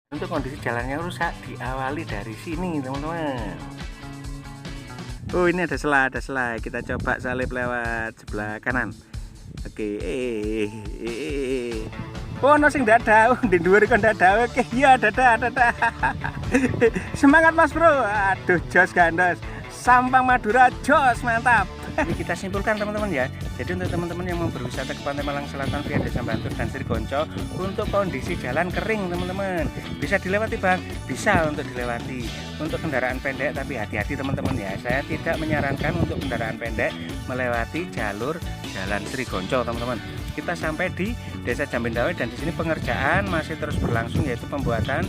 Untuk kondisi jalannya rusak diawali dari sini teman-teman. Oh ini ada selai, kita coba salip lewat sebelah kanan. Oke, oh no sing dada, di dhuwur kon dada. Oke, iya dada. Semangat Mas Bro. Aduh, jos gandos. Sampang Madura jos, mantap. Ini kita simpulkan teman-teman ya. Jadi untuk teman-teman yang mau berwisata ke Pantai Malang Selatan via Desa Bantur dan Srigonco, untuk kondisi jalan kering teman-teman, bisa dilewati Bang, bisa untuk dilewati. Untuk kendaraan pendek tapi hati-hati teman-teman ya. Saya tidak menyarankan untuk kendaraan pendek melewati jalur jalan Srigonco teman-teman. Kita sampai di Desa Jambindawe dan di sini pengerjaan masih terus berlangsung, yaitu pembuatan.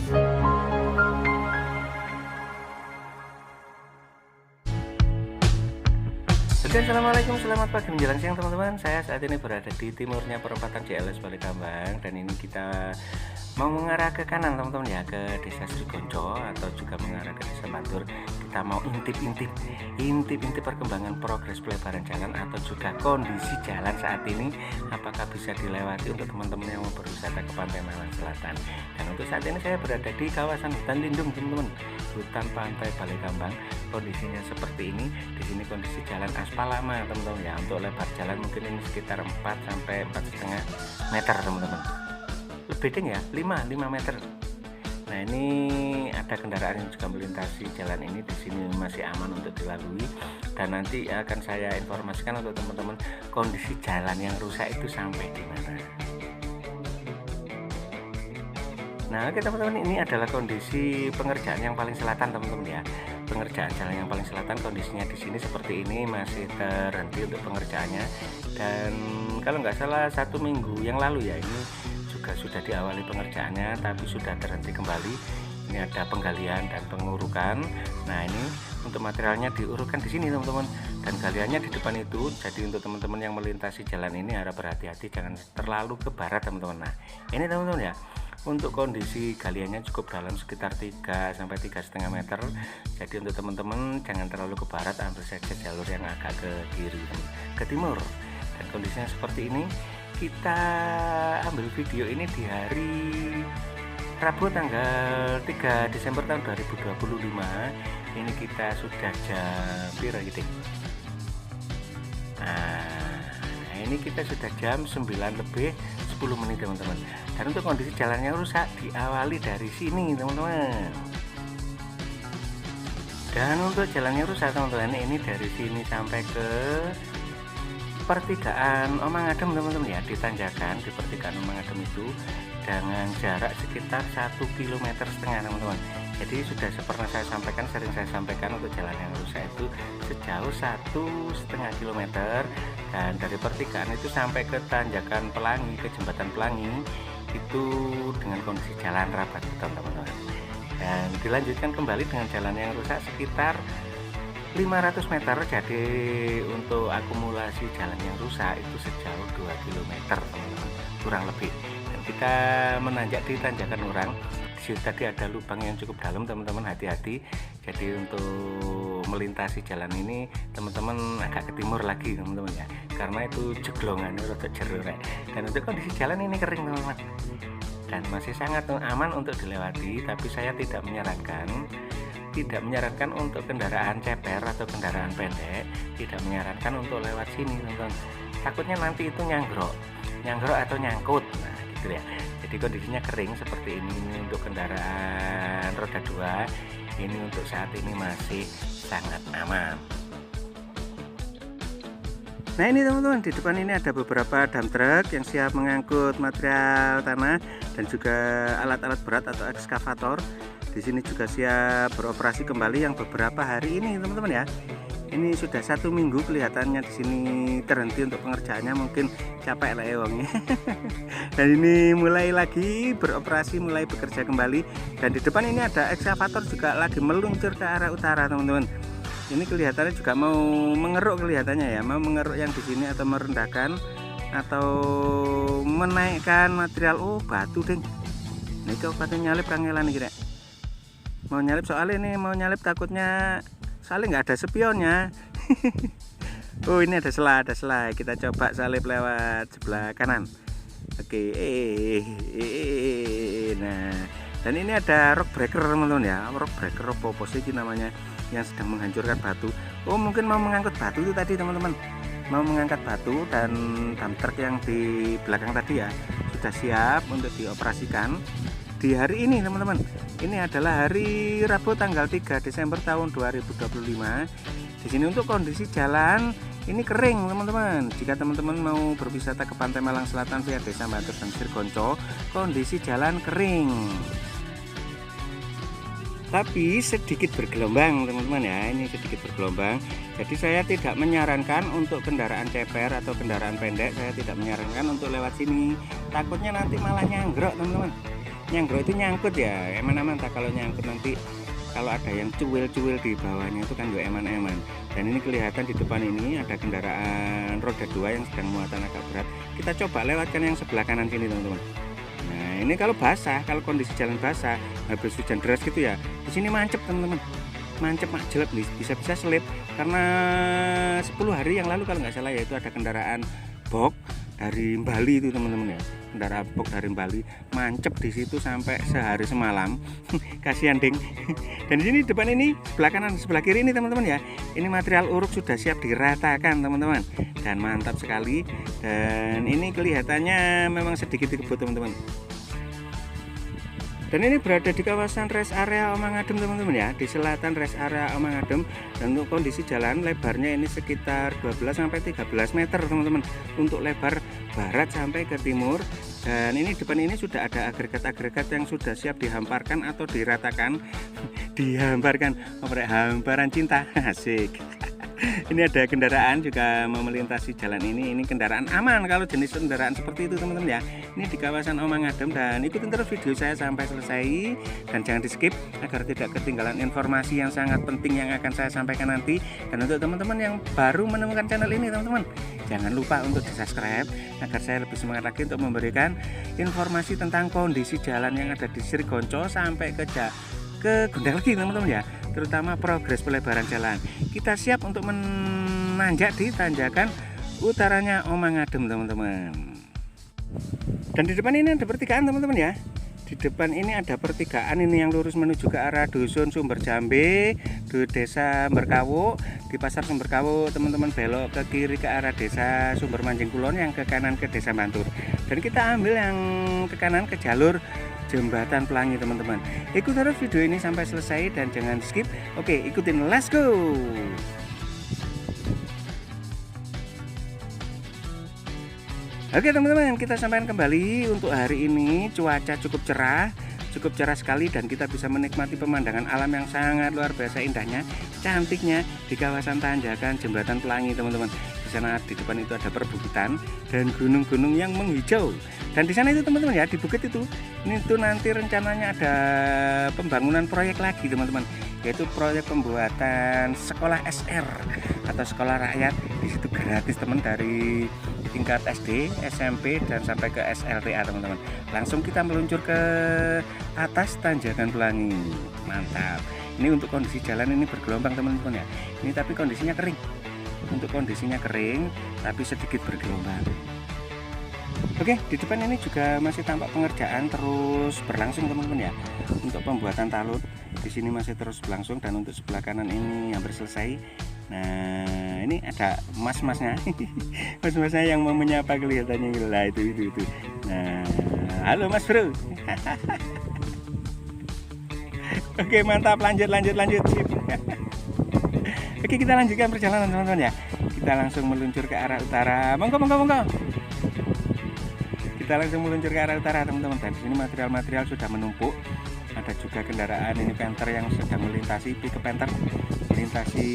Oke, assalamualaikum, selamat pagi menjelang siang teman-teman. Saya saat ini berada di timurnya perempatan JLS Balikambang, dan ini kita mau mengarah ke kanan teman-teman ya, ke Desa Srigonco atau juga mengarah ke Desa Bantur. Kita mau intip perkembangan progres pelebaran jalan atau juga kondisi jalan saat ini, apakah bisa dilewati untuk teman-teman yang mau berwisata ke Pantai Malang Selatan. Dan untuk saat ini saya berada di kawasan hutan lindung teman-teman, hutan Pantai Balikambang. Kondisinya seperti ini. Di sini kondisi jalan aspal lama teman-teman ya. Untuk lebar jalan mungkin ini sekitar 4 sampai 4,5 meter teman-teman. Lebih ding ya, 5 meter. Nah, ini ada kendaraan yang juga melintasi jalan ini. Di sini masih aman untuk dilalui, dan nanti akan saya informasikan untuk teman-teman kondisi jalan yang rusak itu sampai di mana. Nah, oke teman-teman, ini adalah kondisi pengerjaan yang paling selatan teman-teman ya. Pengerjaan jalan yang paling selatan, kondisinya di sini seperti ini, masih terhenti untuk pengerjaannya. Dan kalau nggak salah 1 minggu yang lalu ya, ini juga sudah diawali pengerjaannya, tapi sudah terhenti kembali. Ini ada penggalian dan pengurukan. Nah, ini untuk materialnya diurutkan di sini teman-teman, dan galiannya di depan itu. Jadi untuk teman-teman yang melintasi jalan ini harap berhati-hati, jangan terlalu ke barat teman-teman. Nah, ini teman-teman ya, untuk kondisi galiannya cukup dalam, sekitar 3 sampai 3,5 meter. Jadi untuk teman-teman jangan terlalu ke barat, ambil saja jalur yang agak ke kiri, ke timur. Dan kondisinya seperti ini. Kita ambil video ini di hari Rabu tanggal 3 Desember tahun 2025. Ini kita sudah jam piro gitu. Nah, ini kita sudah jam 9 lebih 10 menit teman-teman. Dan untuk kondisi jalannya rusak diawali dari sini teman-teman. Dan untuk jalannya rusak teman-teman, ini dari sini sampai ke pertigaan Omang Adem teman-teman ya, ditanjakan di pertigaan Omang Adem itu dengan jarak sekitar 1,5 km teman-teman. Jadi sudah pernah saya sampaikan, sering saya sampaikan, untuk jalan yang rusak itu sejauh 1,5 km, dan dari pertigaan itu sampai ke tanjakan Pelangi, ke jembatan Pelangi itu dengan kondisi jalan rapat beton teman-teman. Dan dilanjutkan kembali dengan jalan yang rusak sekitar 500 meter. Jadi untuk akumulasi jalan yang rusak itu sejauh 2 km teman-teman, kurang lebih. Dan kita menanjak di tanjakan Urang. Di situ tadi ada lubang yang cukup dalam teman-teman, hati-hati. Jadi untuk melintasi jalan ini teman-teman agak ke timur lagi teman-teman ya, karena itu jeglongannya rada jero rek. Dan untuk kondisi jalan ini kering teman-teman, dan masih sangat aman untuk dilewati. Tapi saya tidak menyarankan untuk kendaraan ceper atau kendaraan pendek, tidak menyarankan untuk lewat sini teman-teman. Takutnya nanti itu nyanggrok atau nyangkut. Nah, gitu ya. Jadi kondisinya kering seperti ini. Untuk kendaraan roda 2 ini untuk saat ini masih sangat aman. Nah, ini teman-teman, di depan ini ada beberapa dump truck yang siap mengangkut material tanah dan juga alat-alat berat atau ekskavator. Di sini juga siap beroperasi kembali yang beberapa hari ini teman-teman ya. Ini sudah 1 minggu kelihatannya di sini terhenti untuk pengerjaannya, mungkin capek lah wongnya. Dan ini mulai lagi beroperasi, mulai bekerja kembali. Dan di depan ini ada ekskavator juga lagi meluncur ke arah utara teman-teman. Ini kelihatannya juga mau mengeruk, kelihatannya ya, mau mengeruk yang di sini atau merendahkan atau menaikkan material. Oh, batu ding. Ini kabupaten nyalip kangelan nih kira. Mau nyalip, soalnya ini mau nyalip takutnya soalnya nggak ada spionnya. Oh, ini ada selai, kita coba salip lewat sebelah kanan. Oke, nah Dan ini ada rock breaker teman-teman ya, rock breaker apa sih namanya, yang sedang menghancurkan batu. Oh mungkin mau mengangkut batu itu tadi teman-teman, mau mengangkat batu, dan dump truck yang di belakang tadi ya sudah siap untuk dioperasikan di hari ini teman-teman. Ini adalah hari Rabu tanggal 3 Desember tahun 2025. Di sini untuk kondisi jalan ini kering teman-teman. Jika teman-teman mau berwisata ke Pantai Malang Selatan via Desa Bantur dan Sirgonco, kondisi jalan kering tapi sedikit bergelombang teman-teman ya, ini sedikit bergelombang. Jadi saya tidak menyarankan untuk kendaraan ceper atau kendaraan pendek, saya tidak menyarankan untuk lewat sini, takutnya nanti malah nyanggrok teman-teman. Nyanggrok itu nyangkut ya, eman-eman tak kalau nyangkut nanti, kalau ada yang cuil-cuil di bawahnya itu kan juga eman-eman. Dan ini kelihatan di depan ini ada kendaraan roda 2 yang sedang muatan agak berat. Kita coba lewatkan yang sebelah kanan sini teman-teman. Nah ini kalau basah, kalau kondisi jalan basah habis hujan deras gitu ya, di sini mancep teman-teman, mancep jelek, bisa-bisa selip. Karena 10 hari yang lalu kalau nggak salah ya, itu ada kendaraan box dari Bali itu teman-teman ya, kendaraan box dari Bali mancep di situ sampai sehari semalam. Kasihan ding. Dan di sini depan ini sebelah kanan sebelah kiri ini teman-teman ya, ini material uruk sudah siap diratakan teman-teman, dan mantap sekali. Dan ini kelihatannya memang sedikit dikebut teman-teman. Dan ini berada di kawasan rest area Omang Adem teman-teman ya, di selatan rest area Omang Adem. Dan untuk kondisi jalan lebarnya ini sekitar 12-13 meter teman-teman, untuk lebar barat sampai ke timur. Dan ini depan ini sudah ada agregat-agregat yang sudah siap dihamparkan atau diratakan. Dihamparkan, hamparan cinta, asik. Ini ada kendaraan juga mau melintasi jalan ini kendaraan aman kalau jenis kendaraan seperti itu teman-teman ya. Ini di kawasan Omang Adem, dan ikutin terus video saya sampai selesai dan jangan di skip agar tidak ketinggalan informasi yang sangat penting yang akan saya sampaikan nanti. Dan untuk teman-teman yang baru menemukan channel ini teman-teman, jangan lupa untuk di subscribe agar saya lebih semangat lagi untuk memberikan informasi tentang kondisi jalan yang ada di Sirgonco sampai ke Gondang lagi teman-teman ya, terutama progres pelebaran jalan. Kita siap untuk menanjak di tanjakan utaranya Omang Adem teman-teman. Dan di depan ini ada pertigaan teman-teman ya, di depan ini ada pertigaan ini yang lurus menuju ke arah dusun Sumber Jambe, di desa Berkawu. Di pasar Sumber Kawu teman-teman belok ke kiri ke arah desa Sumber Manjing Kulon, yang ke kanan ke desa Bantur. Dan kita ambil yang ke kanan ke jalur Jembatan Pelangi teman-teman. Ikuti terus video ini sampai selesai dan jangan skip. Oke, ikutin, let's go. Oke teman-teman, kita sampaikan kembali untuk hari ini. Cuaca cukup cerah sekali, dan kita bisa menikmati pemandangan alam yang sangat luar biasa indahnya, cantiknya di kawasan tanjakan Jembatan Pelangi teman-teman. Di sana di depan itu ada perbukitan dan gunung-gunung yang menghijau. Dan di sana itu teman-teman ya, di bukit itu ini tuh nanti rencananya ada pembangunan proyek lagi teman-teman, yaitu proyek pembuatan sekolah SR atau sekolah rakyat. Di situ gratis teman, dari tingkat SD, SMP dan sampai ke SLTA teman-teman. Langsung kita meluncur ke atas tanjakan Pelangi. Mantap. Ini untuk kondisi jalan ini bergelombang teman-teman ya. Ini tapi kondisinya kering. Untuk kondisinya kering tapi sedikit bergelombang. Oke, di depan ini juga masih tampak pengerjaan terus berlangsung teman-teman ya. Untuk pembuatan talut di sini masih terus berlangsung, dan untuk sebelah kanan ini hampir selesai. Nah, ini ada mas-masnya. Mas-masnya yang mau menyapa kelihatannya lah, itu. Nah, halo Mas Bro. Oke, mantap, lanjut. Sip. Oke, kita lanjutkan perjalanan teman-teman ya. Kita langsung meluncur ke arah utara. Monggo. Kita langsung meluncur ke arah utara teman-teman. Dan di sini material sudah menumpuk. Ada juga kendaraan ini Panther yang sedang melintasi, pickup Panther melintasi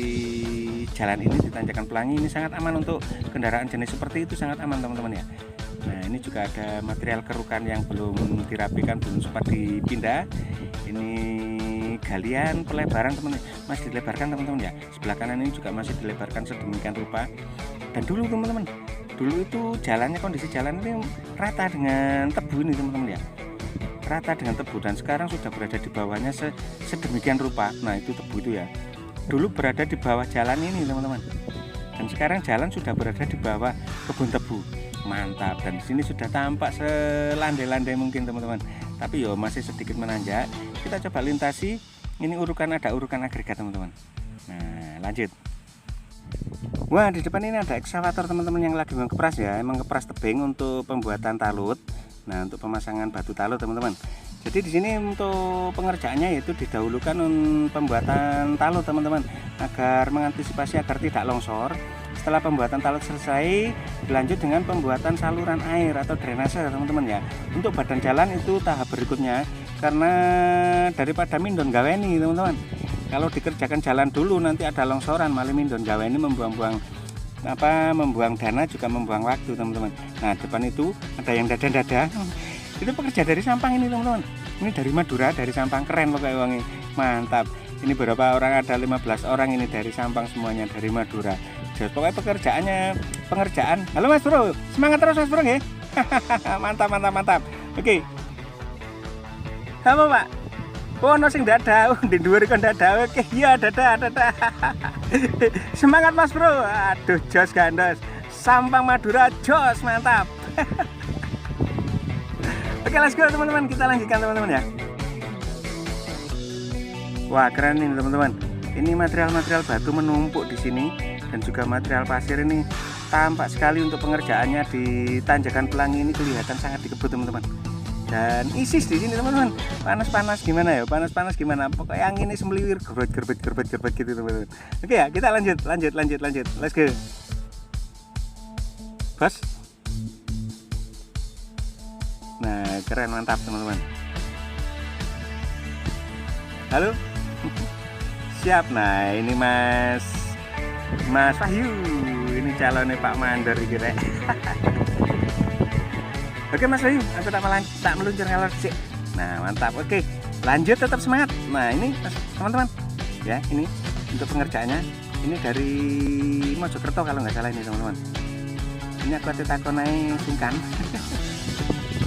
jalan ini di tanjakan Pelangi. Ini sangat aman untuk kendaraan jenis seperti itu, sangat aman teman-teman ya. Nah, ini juga ada material kerukan yang belum dirapikan, belum sempat dipindah. Ini galian pelebaran teman-teman, masih dilebarkan teman-teman ya. Sebelah kanan ini juga masih dilebarkan sedemikian rupa. Dan dulu teman-teman, itu jalannya, kondisi jalan ini rata dengan tebu ini teman-teman ya, rata dengan tebu, dan sekarang sudah berada di bawahnya sedemikian rupa. Nah, itu tebu itu ya, dulu berada di bawah jalan ini teman-teman, dan sekarang jalan sudah berada di bawah kebun tebu. Mantap. Dan di sini sudah tampak selandai-landai mungkin teman-teman. tapi yo masih sedikit menanjak. Kita coba lintasi. Ini ada urukan agregat teman-teman. Nah lanjut. Wah, di depan ini ada ekskavator teman-teman yang lagi mengepras ya, emang kepras tebing untuk pembuatan talut. Nah, untuk pemasangan batu talut teman-teman. Jadi di sini untuk pengerjaannya yaitu didahulukan pembuatan talut teman-teman, agar mengantisipasi agar tidak longsor. Setelah pembuatan talut selesai, dilanjut dengan pembuatan saluran air atau drainase teman-teman ya. Untuk badan jalan itu tahap berikutnya, karena daripada mindon gaweni teman-teman. Kalau dikerjakan jalan dulu nanti ada longsoran, malah mindon gaweni membuang-buang dana, juga membuang waktu teman-teman. Nah depan itu ada yang dada-dada, itu pekerja dari Sampang ini teman-teman. Ini dari Madura, dari Sampang, keren pokoknya wangi, mantap. Ini berapa orang, ada 15 orang ini dari Sampang, semuanya dari Madura. Jadi pokoknya pengerjaan. Halo Mas Bro, semangat terus Mas Bro ya. Mantap. Oke. Apa Pak? Ono sing dada, di dhuwur kon dada. Oke, iya dada. Semangat Mas Bro. Aduh, jos gandos. Sampang Madura jos, mantap. Oke, let's go teman-teman. Kita lanjutkan teman-teman ya. Wah, keren ini teman-teman. Ini material-material batu menumpuk di sini dan juga material pasir ini tampak sekali untuk pengerjaannya di tanjakan Pelangi ini kelihatan sangat dikebut teman-teman. Dan isis di sini teman-teman, panas gimana ya, gimana, pokoknya anginnya semeliwir, gerbet gitu teman-teman. Oke ya, kita lanjut, let's go bos. Nah keren, mantap teman-teman. Halo. Siap. Nah ini Mas Wahyu, ini calonnya Pak Mandor kira. Oke Mas Wahyu, aku tak meluncur ngalor sih. Nah mantap, oke lanjut, tetap semangat. Nah ini teman-teman ya, ini untuk pengerjaannya ini dari Mojokerto kalau nggak salah ini teman-teman. Ini aku takonai sungkan.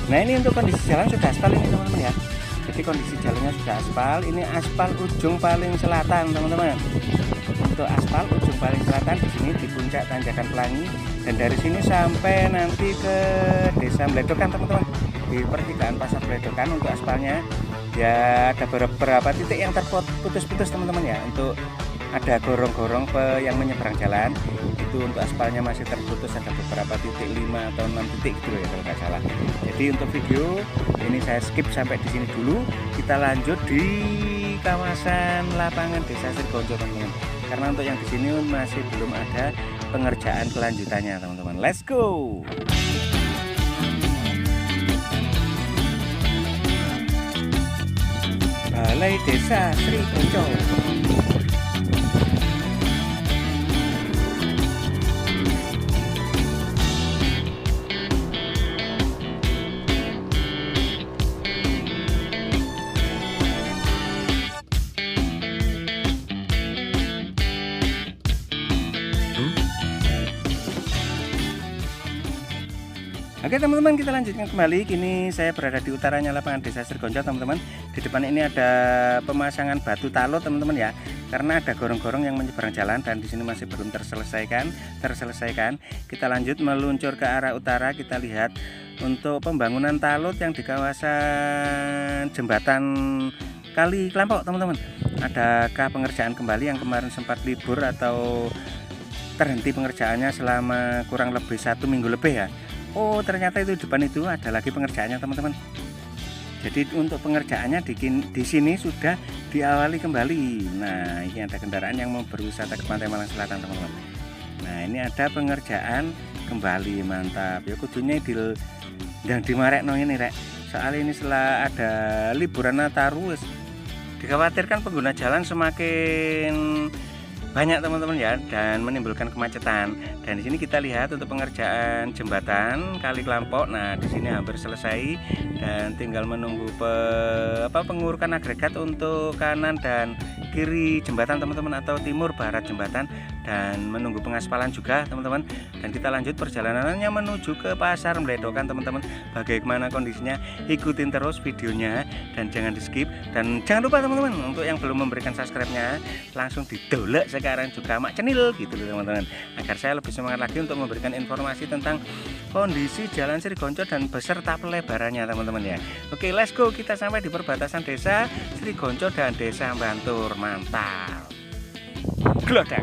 Nah ini untuk kondisi jalan sudah aspal ini teman-teman ya. Jadi kondisi jalannya sudah aspal. Ini aspal ujung paling selatan teman-teman. Untuk aspal ujung paling selatan di sini di puncak tanjakan Pelangi, dan dari sini sampai nanti ke Desa Bledokan teman-teman, di pertigaan Pasar Bledokan. Untuk aspalnya ya ada beberapa titik yang terputus-putus teman-teman ya. Untuk ada gorong-gorong yang menyeberang jalan itu untuk aspalnya masih terputus, ada beberapa titik, 5 atau 6 titik gitu ya kalau nggak salah. Jadi untuk video ini saya skip sampai di sini dulu. Kita lanjut di kawasan lapangan Desa Sirgonjo teman-teman, karena untuk yang di sini masih belum ada pengerjaan kelanjutannya teman-teman. Let's go. Balai Desa Sirgonjo. Oke teman-teman, kita lanjutkan kembali. Kini saya berada di utaranya lapangan Desa Sirgonjo teman-teman. Di depan ini ada pemasangan batu talut teman-teman ya, karena ada gorong-gorong yang menyeberang jalan dan di sini masih belum terselesaikan. Kita lanjut meluncur ke arah utara. Kita lihat untuk pembangunan talut yang di kawasan jembatan Kali Klampok teman-teman. Adakah pengerjaan kembali yang kemarin sempat libur atau terhenti pengerjaannya selama kurang lebih 1 minggu lebih ya. Oh ternyata itu depan itu ada lagi pengerjaannya teman-teman. Jadi untuk pengerjaannya di sini sudah diawali kembali. Nah ini ada kendaraan yang mau berwisata ke Pantai Malang Selatan teman-teman. Nah ini ada pengerjaan kembali, mantap ya. Kudunya yang dimarekno ini rek, soalnya ini setelah ada liburan Nataru, dikhawatirkan pengguna jalan semakin banyak teman-teman ya, dan menimbulkan kemacetan. Dan di sini kita lihat untuk pengerjaan jembatan Kali Klampok. Nah di sini hampir selesai dan tinggal menunggu pengurukan agregat untuk kanan dan kiri jembatan teman-teman, atau timur barat jembatan. dan menunggu pengaspalan juga teman-teman. Dan kita lanjut perjalanannya menuju ke Pasar Mbledokan teman-teman. Bagaimana kondisinya, ikutin terus videonya dan jangan di skip. Dan jangan lupa teman-teman, untuk yang belum memberikan subscribe-nya langsung didolek sekarang juga mak cenil gitu loh teman-teman, agar saya lebih semangat lagi untuk memberikan informasi tentang kondisi Jalan Srigonco dan beserta pelebarannya teman-teman ya. Oke, let's go, kita sampai di perbatasan desa Srigonco dan desa Bantur. Mantap, glodak.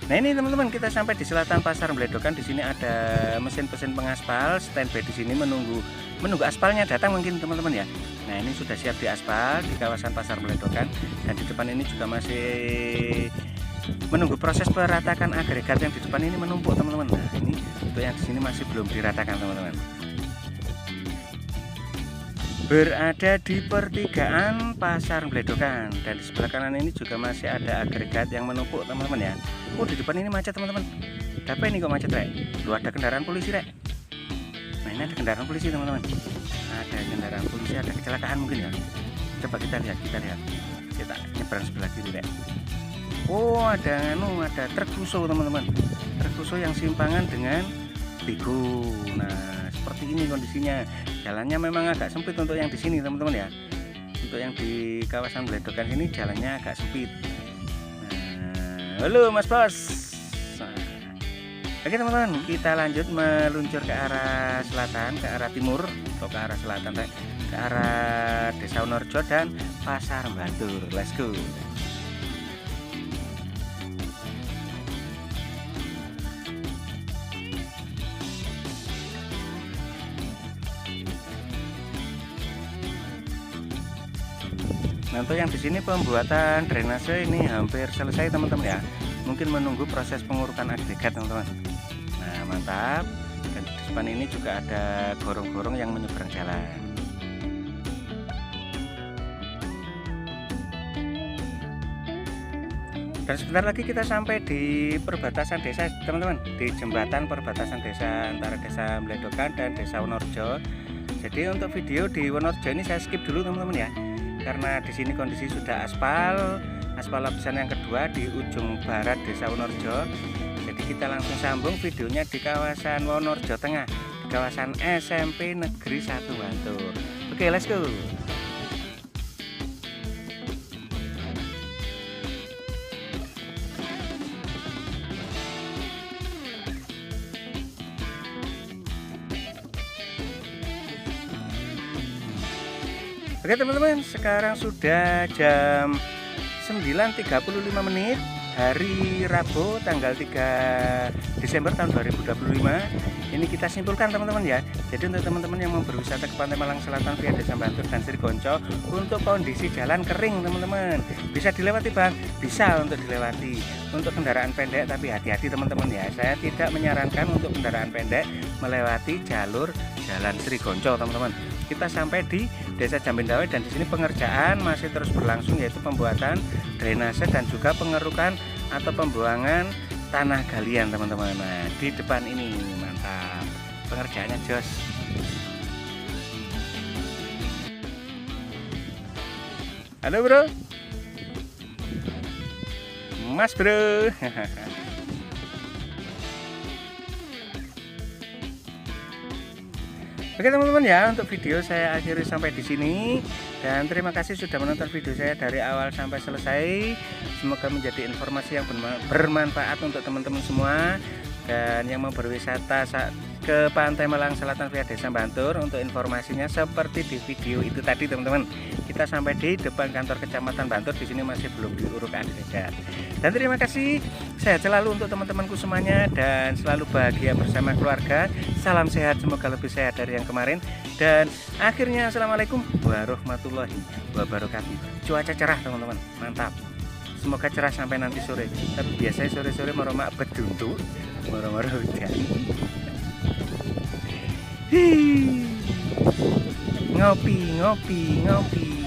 Nah ini teman-teman, kita sampai di selatan Pasar Mbledokan. Di sini ada mesin pengaspal standby di sini menunggu aspalnya datang mungkin teman-teman ya. Nah ini sudah siap diaspal di kawasan Pasar Mbledokan, dan di depan ini juga masih menunggu proses peratakan agregat yang di depan ini menumpuk teman-teman. Nah ini untuk yang di sini masih belum diratakan teman-teman. Berada di pertigaan Pasar Mbledokan, dan di sebelah kanan ini juga masih ada agregat yang menumpuk teman-teman ya. Oh di depan ini macet teman-teman. Apa ini kok macet rek? Lu ada kendaraan polisi rek. Nah ini ada kendaraan polisi teman-teman. Ada kendaraan polisi, ada kecelakaan mungkin ya. Coba kita lihat. Kita nyebrang sebelah kiri rek. Oh ada truk fuso teman-teman. Truk fuso yang simpangan dengan Bigo. Nah seperti ini kondisinya. Jalannya memang agak sempit untuk yang di sini teman-teman ya. Untuk yang di kawasan Mbledokan ini jalannya agak sempit. Nah, halo Mas Bos. Nah, oke teman-teman, kita lanjut meluncur ke arah selatan, ke arah timur, atau ke arah selatan, ke arah Desa Wonorejo dan Pasar Bantur. Let's go. Nah, untuk yang di sini pembuatan drainase ini hampir selesai teman-teman ya. Mungkin menunggu proses pengurukan agregat teman-teman. Nah mantap. Dan di depan ini juga ada gorong-gorong yang menyeberang jalan. Dan sebentar lagi kita sampai di perbatasan desa teman-teman, di jembatan perbatasan desa antara Desa Mbledokan dan Desa Wonorejo. Jadi untuk video di Wonorejo ini saya skip dulu teman-teman ya, karena di sini kondisi sudah aspal lapisan yang kedua di ujung barat Desa Wonorejo. Jadi kita langsung sambung videonya di kawasan Wonorejo Tengah, di kawasan SMP Negeri 1 Bantur. Oke, let's go. Oke teman-teman, sekarang sudah jam 9.35 menit, hari Rabu tanggal 3 Desember tahun 2025. Ini kita simpulkan teman-teman ya. Jadi untuk teman-teman yang mau berwisata ke Pantai Malang Selatan via Desa Bantur dan Srigonco, untuk kondisi jalan kering teman-teman, bisa dilewati bang, bisa untuk dilewati untuk kendaraan pendek, tapi hati-hati teman-teman ya. Saya tidak menyarankan untuk kendaraan pendek melewati jalur Jalan Srigonco teman-teman. Kita sampai di Desa Jambindawai, dan di sini pengerjaan masih terus berlangsung, yaitu pembuatan drainase dan juga pengerukan atau pembuangan tanah galian teman-teman. Nah di depan ini mantap, pengerjaannya jos. Halo bro, Mas bro. Oke teman-teman ya, untuk video saya akhiri sampai di sini, dan terima kasih sudah menonton video saya dari awal sampai selesai. Semoga menjadi informasi yang bermanfaat untuk teman-teman semua, dan yang mau berwisata ke Pantai Malang Selatan via Desa Bantur. Untuk informasinya seperti di video itu tadi teman-teman. Kita sampai di depan kantor Kecamatan Bantur, di sini masih belum diuruk agregat. Dan terima kasih. sehat selalu untuk teman-temanku semuanya dan selalu bahagia bersama keluarga. Salam sehat, semoga lebih sehat dari yang kemarin. Dan akhirnya assalamualaikum warahmatullahi wabarakatuh. Cuaca cerah teman-teman, mantap. Semoga cerah sampai nanti sore. Tapi biasanya sore-sore meromak beduntu, moro-moro hujan. Ngopi, ngopi, ngopi.